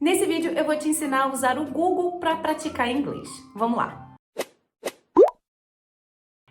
Nesse vídeo eu vou te ensinar a usar o Google para praticar inglês. Vamos lá!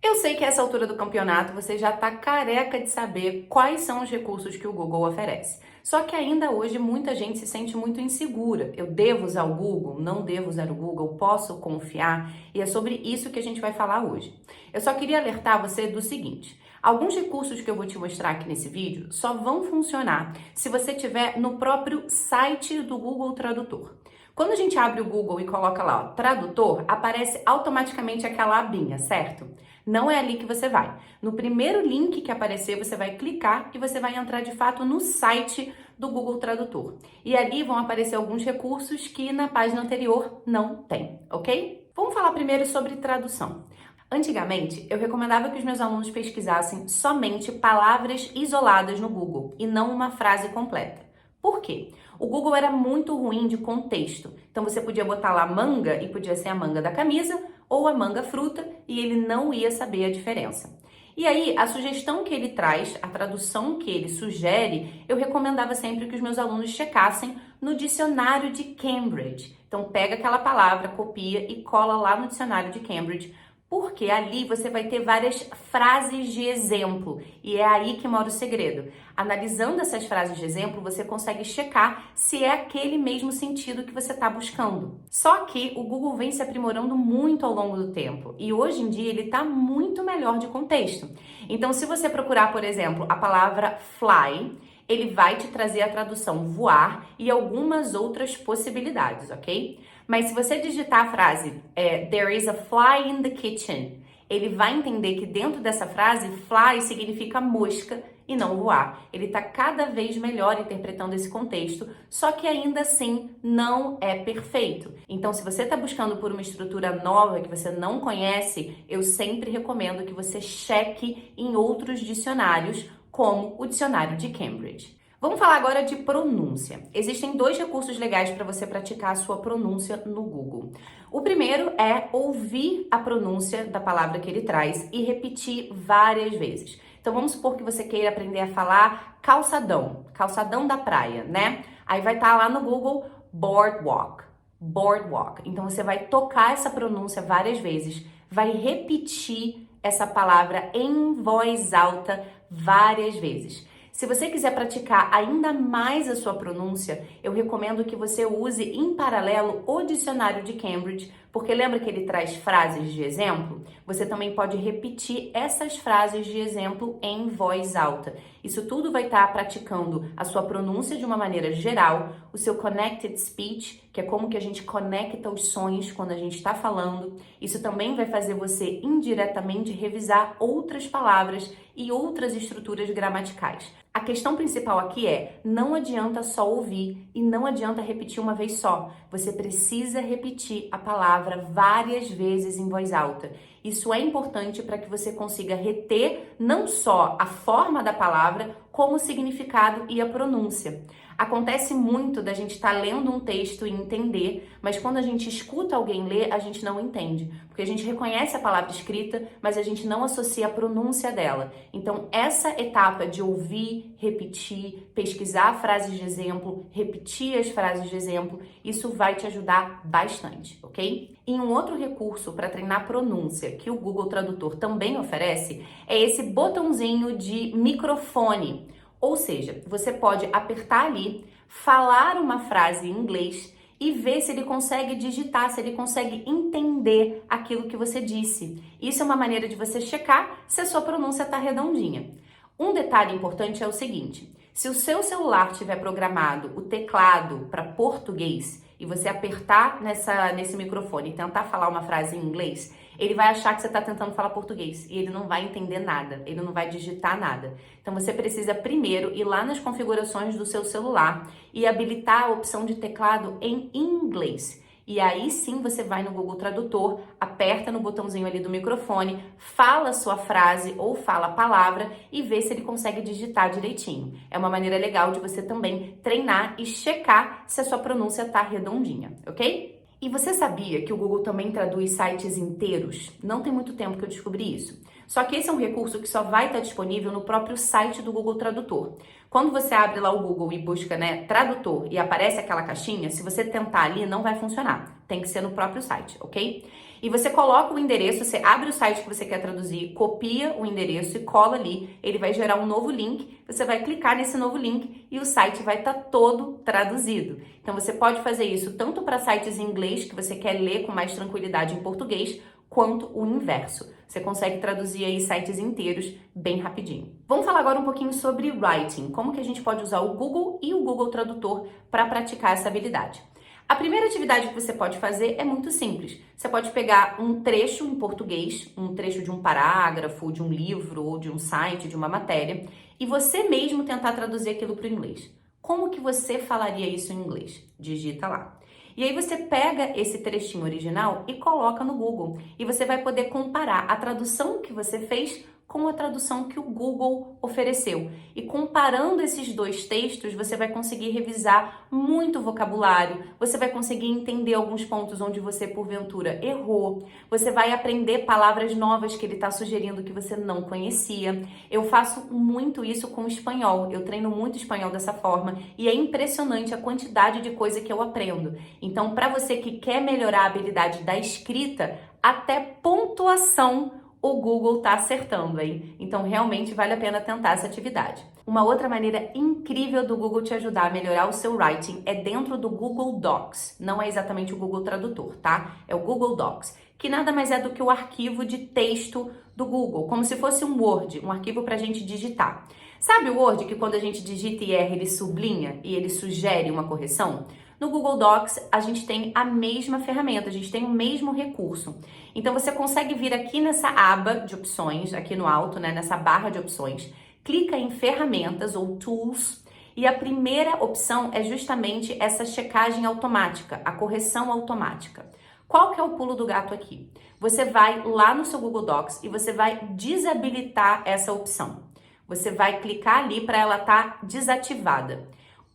Eu sei que a essa altura do campeonato você já está careca de saber quais são os recursos que o Google oferece. Só que ainda hoje muita gente se sente muito insegura. Eu devo usar o Google? Não devo usar o Google? Posso confiar? E é sobre isso que a gente vai falar hoje. Eu só queria alertar você do seguinte: alguns recursos que eu vou te mostrar aqui nesse vídeo só vão funcionar se você estiver no próprio site do Google Tradutor. Quando a gente abre o Google e coloca lá, ó, tradutor, aparece automaticamente aquela abinha, certo? Não é ali que você vai. No primeiro link que aparecer, você vai clicar e você vai entrar de fato no site do Google Tradutor. E ali vão aparecer alguns recursos que na página anterior não tem, ok? Vamos falar primeiro sobre tradução. Antigamente, eu recomendava que os meus alunos pesquisassem somente palavras isoladas no Google e não uma frase completa. Por quê? O Google era muito ruim de contexto. Então você podia botar lá manga e podia ser a manga da camisa ou a manga fruta e ele não ia saber a diferença. E aí, a sugestão que ele traz, a tradução que ele sugere, eu recomendava sempre que os meus alunos checassem no dicionário de Cambridge. Então pega aquela palavra, copia e cola lá no dicionário de Cambridge, porque ali você vai ter várias frases de exemplo e é aí que mora o segredo. Analisando essas frases de exemplo, você consegue checar se é aquele mesmo sentido que você está buscando. Só que o Google vem se aprimorando muito ao longo do tempo e hoje em dia ele está muito melhor de contexto. Então, se você procurar, por exemplo, a palavra fly, ele vai te trazer a tradução voar e algumas outras possibilidades, ok? Mas se você digitar a frase there is a fly in the kitchen, ele vai entender que dentro dessa frase, fly significa mosca e não voar. Ele está cada vez melhor interpretando esse contexto, só que ainda assim não é perfeito. Então, se você está buscando por uma estrutura nova que você não conhece, eu sempre recomendo que você cheque em outros dicionários, como o dicionário de Cambridge. Vamos falar agora de pronúncia. Existem dois recursos legais para você praticar a sua pronúncia no Google. O primeiro é ouvir a pronúncia da palavra que ele traz e repetir várias vezes. Então vamos supor que você queira aprender a falar calçadão, calçadão da praia, né? Aí vai estar lá no Google boardwalk, boardwalk. Então você vai tocar essa pronúncia várias vezes, vai repetir essa palavra em voz alta várias vezes. Se você quiser praticar ainda mais a sua pronúncia, eu recomendo que você use em paralelo o dicionário de Cambridge, porque lembra que ele traz frases de exemplo? Você também pode repetir essas frases de exemplo em voz alta. Isso tudo vai estar praticando a sua pronúncia de uma maneira geral, o seu connected speech, que é como que a gente conecta os sons quando a gente está falando. Isso também vai fazer você indiretamente revisar outras palavras e outras estruturas gramaticais. A questão principal aqui é, não adianta só ouvir e não adianta repetir uma vez só. Você precisa repetir a palavra várias vezes em voz alta. Isso é importante para que você consiga reter não só a forma da palavra, como o significado e a pronúncia. Acontece muito da gente estar lendo um texto e entender, mas quando a gente escuta alguém ler, a gente não entende. Porque a gente reconhece a palavra escrita, mas a gente não associa a pronúncia dela. Então, essa etapa de ouvir, repetir, pesquisar frases de exemplo, repetir as frases de exemplo, isso vai te ajudar bastante, ok? E um outro recurso para treinar pronúncia que o Google Tradutor também oferece é esse botãozinho de microfone. Ou seja, você pode apertar ali, falar uma frase em inglês e ver se ele consegue digitar, se ele consegue entender aquilo que você disse. Isso é uma maneira de você checar se a sua pronúncia está redondinha. Um detalhe importante é o seguinte: se o seu celular tiver programado o teclado para português e você apertar nesse microfone e tentar falar uma frase em inglês, ele vai achar que você está tentando falar português e ele não vai entender nada, ele não vai digitar nada. Então você precisa primeiro ir lá nas configurações do seu celular e habilitar a opção de teclado em inglês. E aí sim você vai no Google Tradutor, aperta no botãozinho ali do microfone, fala a sua frase ou fala a palavra e vê se ele consegue digitar direitinho. É uma maneira legal de você também treinar e checar se a sua pronúncia tá redondinha, ok? E você sabia que o Google também traduz sites inteiros? Não tem muito tempo que eu descobri isso. Só que esse é um recurso que só vai estar disponível no próprio site do Google Tradutor. Quando você abre lá o Google e busca, né, tradutor e aparece aquela caixinha, se você tentar ali não vai funcionar. Tem que ser no próprio site, ok? E você coloca o endereço, você abre o site que você quer traduzir, copia o endereço e cola ali. Ele vai gerar um novo link, você vai clicar nesse novo link e o site vai estar todo traduzido. Então você pode fazer isso tanto para sites em inglês, que você quer ler com mais tranquilidade em português, quanto o inverso. Você consegue traduzir aí sites inteiros bem rapidinho. Vamos falar agora um pouquinho sobre writing, como que a gente pode usar o Google e o Google Tradutor para praticar essa habilidade. A primeira atividade que você pode fazer é muito simples. Você pode pegar um trecho em português, um trecho de um parágrafo, de um livro ou de um site, de uma matéria, e você mesmo tentar traduzir aquilo para o inglês. Como que você falaria isso em inglês? Digita lá. E aí você pega esse trechinho original e coloca no Google. E você vai poder comparar a tradução que você fez com a tradução que o Google ofereceu. E comparando esses dois textos, você vai conseguir revisar muito vocabulário, você vai conseguir entender alguns pontos onde você, porventura, errou, você vai aprender palavras novas que ele está sugerindo que você não conhecia. Eu faço muito isso com o espanhol, eu treino muito espanhol dessa forma e é impressionante a quantidade de coisa que eu aprendo. Então, para você que quer melhorar a habilidade da escrita, até pontuação o Google tá acertando, hein? Então, realmente vale a pena tentar essa atividade. Uma outra maneira incrível do Google te ajudar a melhorar o seu writing é dentro do Google Docs. Não é exatamente o Google Tradutor, tá? É o Google Docs, que nada mais é do que o arquivo de texto do Google, como se fosse um Word, um arquivo pra gente digitar. Sabe o Word que quando a gente digita e erra, ele sublinha e ele sugere uma correção? No Google Docs, a gente tem a mesma ferramenta, a gente tem o mesmo recurso. Então, você consegue vir aqui nessa aba de opções, aqui no alto, né, nessa barra de opções, clica em ferramentas ou tools e a primeira opção é justamente essa checagem automática, a correção automática. Qual que é o pulo do gato aqui? Você vai lá no seu Google Docs e você vai desabilitar essa opção. Você vai clicar ali para ela estar desativada.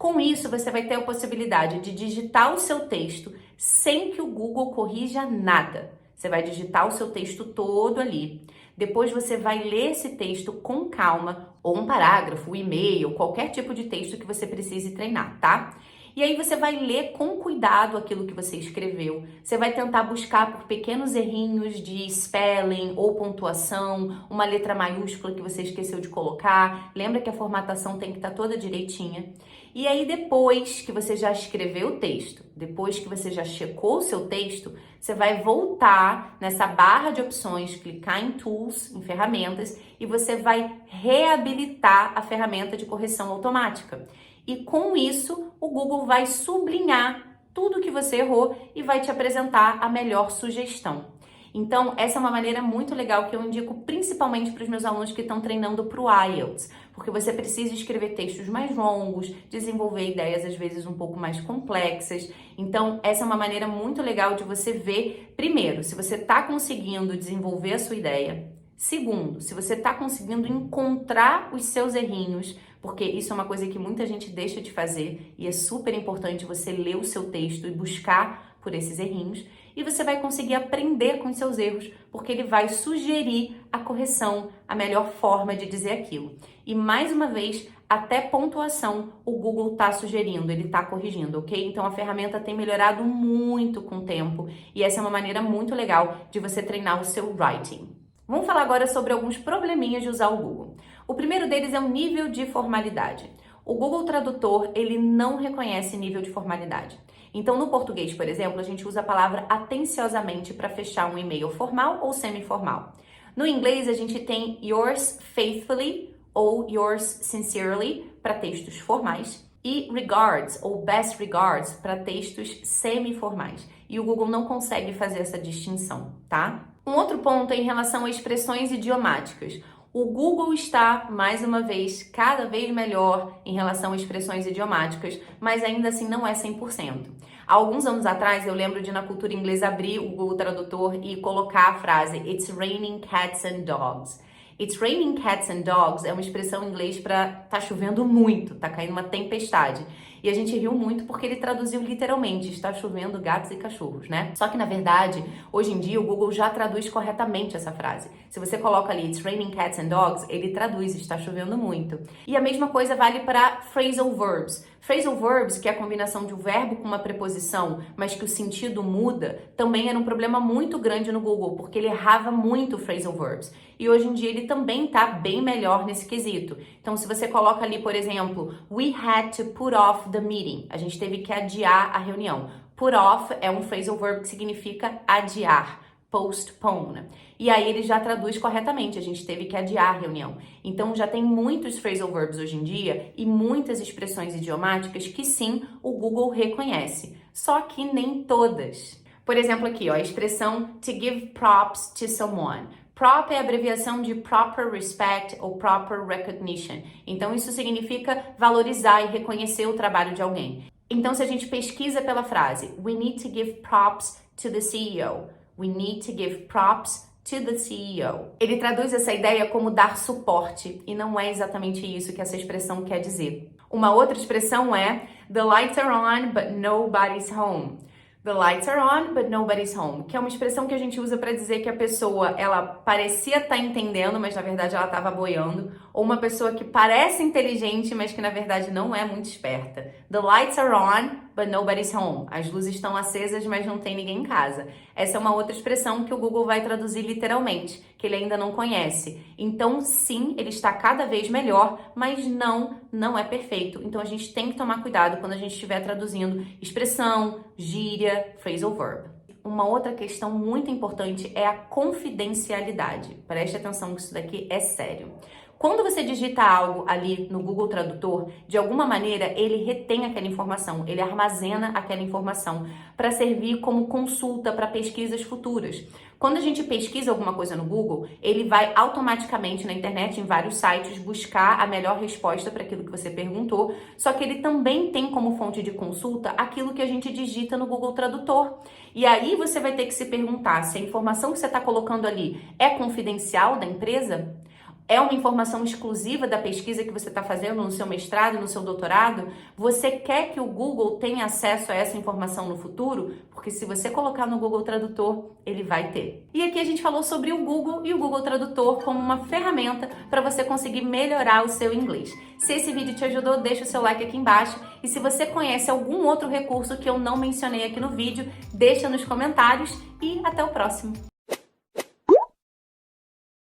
Com isso, você vai ter a possibilidade de digitar o seu texto sem que o Google corrija nada. Você vai digitar o seu texto todo ali. Depois você vai ler esse texto com calma, ou um parágrafo, um e-mail, qualquer tipo de texto que você precise treinar, tá? E aí você vai ler com cuidado aquilo que você escreveu. Você vai tentar buscar por pequenos errinhos de spelling ou pontuação, uma letra maiúscula que você esqueceu de colocar. Lembra que a formatação tem que estar toda direitinha. E aí depois que você já escreveu o texto, depois que você já checou o seu texto, você vai voltar nessa barra de opções, clicar em Tools, em ferramentas, e você vai reabilitar a ferramenta de correção automática. E com isso, o Google vai sublinhar tudo que você errou e vai te apresentar a melhor sugestão. Então, essa é uma maneira muito legal que eu indico principalmente para os meus alunos que estão treinando para o IELTS, porque você precisa escrever textos mais longos, desenvolver ideias às vezes um pouco mais complexas. Então, essa é uma maneira muito legal de você ver, primeiro, se você está conseguindo desenvolver a sua ideia. Segundo, se você está conseguindo encontrar os seus errinhos, porque isso é uma coisa que muita gente deixa de fazer e é super importante você ler o seu texto e buscar por esses errinhos. E você vai conseguir aprender com os seus erros, porque ele vai sugerir a correção, a melhor forma de dizer aquilo. E mais uma vez, até pontuação o Google está sugerindo, ele está corrigindo, ok? Então a ferramenta tem melhorado muito com o tempo e essa é uma maneira muito legal de você treinar o seu writing. Vamos falar agora sobre alguns probleminhas de usar o Google. O primeiro deles é o nível de formalidade. O Google Tradutor, ele não reconhece nível de formalidade. Então, no português, por exemplo, a gente usa a palavra atenciosamente para fechar um e-mail formal ou semi-formal. No inglês, a gente tem yours faithfully ou yours sincerely para textos formais e regards ou best regards para textos semi-formais. E o Google não consegue fazer essa distinção, tá? Um outro ponto é em relação a expressões idiomáticas. O Google está, mais uma vez, cada vez melhor em relação a expressões idiomáticas, mas ainda assim não é 100%. Há alguns anos atrás, eu lembro de na cultura inglesa abrir o Google Tradutor e colocar a frase It's raining cats and dogs. It's raining cats and dogs é uma expressão em inglês para tá chovendo muito, tá caindo uma tempestade. E a gente riu muito porque ele traduziu literalmente, está chovendo gatos e cachorros, né? Só que na verdade, hoje em dia o Google já traduz corretamente essa frase. Se você coloca ali, it's raining cats and dogs, ele traduz, está chovendo muito. E a mesma coisa vale para phrasal verbs. Phrasal verbs, que é a combinação de um verbo com uma preposição, mas que o sentido muda, também era um problema muito grande no Google, porque ele errava muito phrasal verbs. E hoje em dia ele também tá bem melhor nesse quesito. Então, se você coloca ali, por exemplo, we had to put off the meeting. A gente teve que adiar a reunião. Put off é um phrasal verb que significa adiar. Postpone. E aí ele já traduz corretamente, a gente teve que adiar a reunião. Então já tem muitos phrasal verbs hoje em dia e muitas expressões idiomáticas que sim, o Google reconhece. Só que nem todas. Por exemplo aqui, ó, a expressão to give props to someone. Prop é a abreviação de proper respect ou proper recognition. Então isso significa valorizar e reconhecer o trabalho de alguém. Então se a gente pesquisa pela frase we need to give props to the CEO. We need to give props to the CEO. Ele traduz essa ideia como dar suporte, e não é exatamente isso que essa expressão quer dizer. Uma outra expressão é the lights are on, but nobody's home. The lights are on, but nobody's home, que é uma expressão que a gente usa para dizer que a pessoa, ela parecia estar entendendo, mas na verdade ela estava boiando, ou uma pessoa que parece inteligente, mas que na verdade não é muito esperta. The lights are on, but nobody's home. As luzes estão acesas, mas não tem ninguém em casa. Essa é uma outra expressão que o Google vai traduzir literalmente, que ele ainda não conhece. Então, sim, ele está cada vez melhor, mas não é perfeito. Então, a gente tem que tomar cuidado quando a gente estiver traduzindo expressão, gíria, phrasal verb. Uma outra questão muito importante é a confidencialidade. Preste atenção que isso daqui é sério. Quando você digita algo ali no Google Tradutor, de alguma maneira ele retém aquela informação, ele armazena aquela informação para servir como consulta para pesquisas futuras. Quando a gente pesquisa alguma coisa no Google, ele vai automaticamente na internet, em vários sites, buscar a melhor resposta para aquilo que você perguntou, só que ele também tem como fonte de consulta aquilo que a gente digita no Google Tradutor. E aí você vai ter que se perguntar se a informação que você está colocando ali é confidencial da empresa? É uma informação exclusiva da pesquisa que você está fazendo no seu mestrado, no seu doutorado? Você quer que o Google tenha acesso a essa informação no futuro? Porque se você colocar no Google Tradutor, ele vai ter. E aqui a gente falou sobre o Google e o Google Tradutor como uma ferramenta para você conseguir melhorar o seu inglês. Se esse vídeo te ajudou, deixa o seu like aqui embaixo. E se você conhece algum outro recurso que eu não mencionei aqui no vídeo, deixa nos comentários e até o próximo.